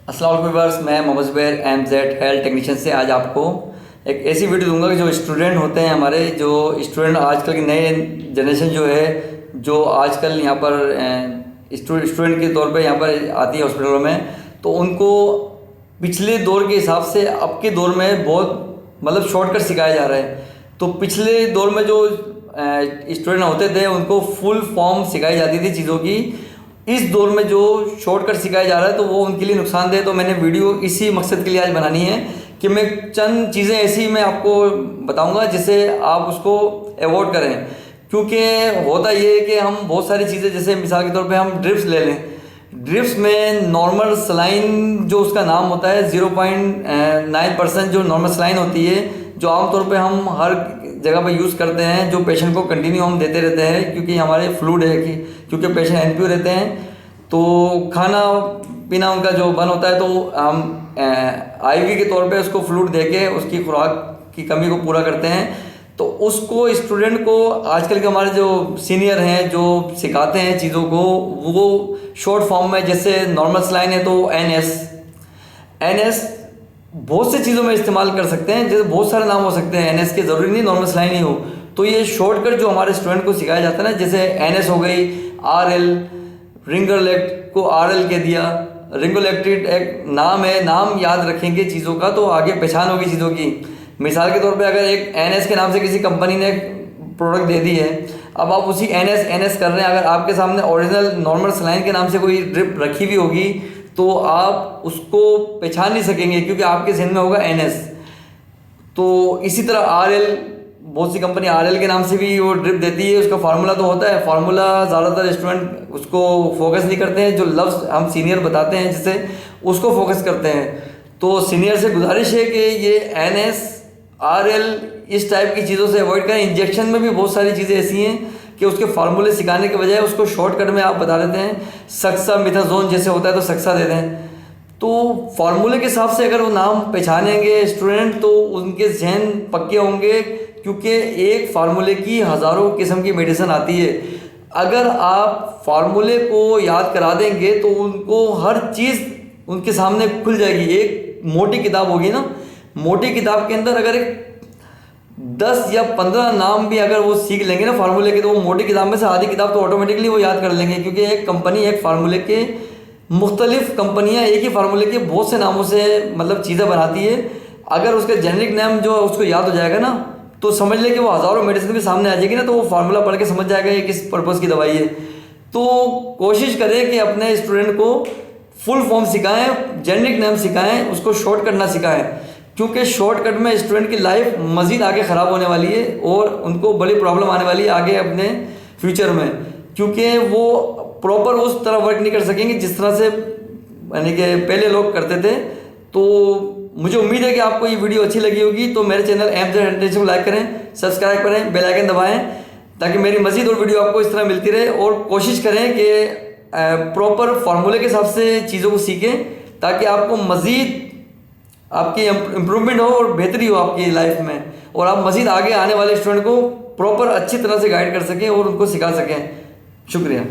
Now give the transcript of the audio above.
अस्सलाम वालेकुम व्यूअर्स, मैं Mohammad Zubair MZ health technician से आज आपको एक ऐसी वीडियो दूंगा कि जो स्टूडेंट होते हैं हमारे, जो स्टूडेंट आजकल की नए जनरेशन जो है, जो आजकल यहाँ पर स्टूडेंट के तौर पे यहाँ पर आती है हॉस्पिटलों में, तो उनको पिछले दौर के हिसाब से अब के दौर में बहुत मतलब शॉर्टकट सिखाया जा रहा है। तो पिछले दौर में जो स्टूडेंट होते थे उनको फुल फॉर्म सिखाई जाती थी चीज़ों की। इस दौर में जो शॉर्टकट सिखाया जा रहा है तो वो उनके लिए नुकसानदेह। तो मैंने वीडियो इसी मकसद के लिए आज बनानी है कि मैं चंद चीज़ें ऐसी मैं आपको बताऊंगा जिससे आप उसको अवॉइड करें। क्योंकि होता ये है कि हम बहुत सारी चीज़ें, जैसे मिसाल के तौर पे हम ड्रिप्स ले लें, ड्रिप्स में नॉर्मल सलाइन जो उसका नाम होता है 0.9% जो नॉर्मल सलाइन होती है, जो आमतौर पे हम हर जगह पे यूज़ करते हैं, जो पेशेंट को कंटिन्यू हम देते रहते हैं क्योंकि हमारे फ्लूइड है कि क्योंकि पेशेंट NPO रहते हैं, तो खाना पीना उनका जो बंद होता है, तो हम IV के तौर पे उसको फ्लूइड दे के उसकी खुराक की कमी को पूरा करते हैं। तो उसको स्टूडेंट को आजकल के हमारे जो सीनियर हैं जो सिखाते हैं चीज़ों को, वो शॉर्ट फॉर्म में, जैसे नॉर्मल सलाइन है तो NS बहुत सी चीज़ों में इस्तेमाल कर सकते हैं, जैसे बहुत सारे नाम हो सकते हैं NS के, ज़रूरी नहीं नॉर्मल सलाइन ही हो। तो ये शॉर्टकट जो हमारे स्टूडेंट को सिखाया जाता है ना, जैसे NS हो गई, RL, रिंगोलेक्ट को RL कह दिया, रिंगोलेक्टिड एक नाम है, नाम याद रखेंगे चीज़ों का तो आगे पहचान होगी चीज़ों की। मिसाल के तौर पे अगर एक NS के नाम से किसी कंपनी ने प्रोडक्ट दे दी है, अब आप उसी NS कर रहे हैं, अगर आपके सामने ओरिजिनल नॉर्मल सलाइन के नाम से कोई ड्रिप रखी हुई होगी तो आप उसको पहचान नहीं सकेंगे क्योंकि आपके जहन में होगा NS। तो इसी तरह RL, बहुत सी कंपनी RL के नाम से भी वो ड्रिप देती है, उसका फार्मूला तो होता है, फार्मूला ज़्यादातर स्टूडेंट उसको फोकस नहीं करते हैं, जो लफ्ज़ हम सीनियर बताते हैं जिससे उसको फोकस करते हैं। तो सीनियर से गुजारिश है कि ये NS, RL इस टाइप की चीज़ों से अवॉइड करें। इंजेक्शन में भी बहुत सारी चीज़ें ऐसी हैं कि उसके फार्मूले सिखाने के बजाय उसको शॉर्टकट में आप बता देते हैं, सक्सा मिथाजोन जैसे होता है तो सक्सा दे दें। तो फार्मूले के हिसाब से अगर वो नाम पहचानेंगे स्टूडेंट तो उनके जहन पक्के होंगे, क्योंकि एक फार्मूले की हज़ारों किस्म की मेडिसिन आती है। अगर आप फार्मूले को याद करा देंगे तो उनको हर चीज़ उनके सामने खुल जाएगी। एक मोटी किताब होगी ना, मोटी किताब के अंदर अगर एक 10 या 15 नाम भी अगर वो सीख लेंगे ना फार्मूले के, तो वो मोटी किताब में से आधी किताब तो ऑटोमेटिकली वो याद कर लेंगे। क्योंकि एक कंपनी एक फार्मूले के, मुख्तलिफ कंपनियां एक ही फार्मूले के बहुत से नामों से मतलब चीज़ें बनाती है। अगर उसका जेनरिक नाम जो उसको याद हो जाएगा ना, तो समझ ले कि वो हज़ारों मेडिसिन भी सामने आ जाएगी ना, तो वो फार्मूला पढ़ के समझ जाएगा ये किस पर्पज़ की दवाई है। तो कोशिश करें कि अपने स्टूडेंट को फुल फॉर्म सिखाएं, जेनरिक नाम सिखाएं, उसको शॉर्टकट ना सिखाएं, क्योंकि शॉर्टकट में स्टूडेंट की लाइफ मज़ीद आगे ख़राब होने वाली है और उनको बड़ी प्रॉब्लम आने वाली है आगे अपने फ्यूचर में, क्योंकि वो प्रॉपर उस तरह वर्क नहीं कर सकेंगे जिस तरह से यानी कि पहले लोग करते थे। तो मुझे उम्मीद है कि आपको ये वीडियो अच्छी लगी होगी। तो मेरे चैनल MZ हेल्थ टेक्नीशियन को लाइक करें, सब्सक्राइब करें, बेल आइकन दबाएं ताकि मेरी मज़ीद और वीडियो आपको इस तरह मिलती रहे। और कोशिश करें कि प्रॉपर फार्मूले के हिसाब से चीज़ों को सीखें ताकि आपको मज़ीद आपकी इम्प्रूवमेंट हो और बेहतरी हो आपकी लाइफ में, और आप मज़ीद आगे आने वाले स्टूडेंट को प्रॉपर अच्छी तरह से गाइड कर सकें और उनको सिखा सकें। शुक्रिया।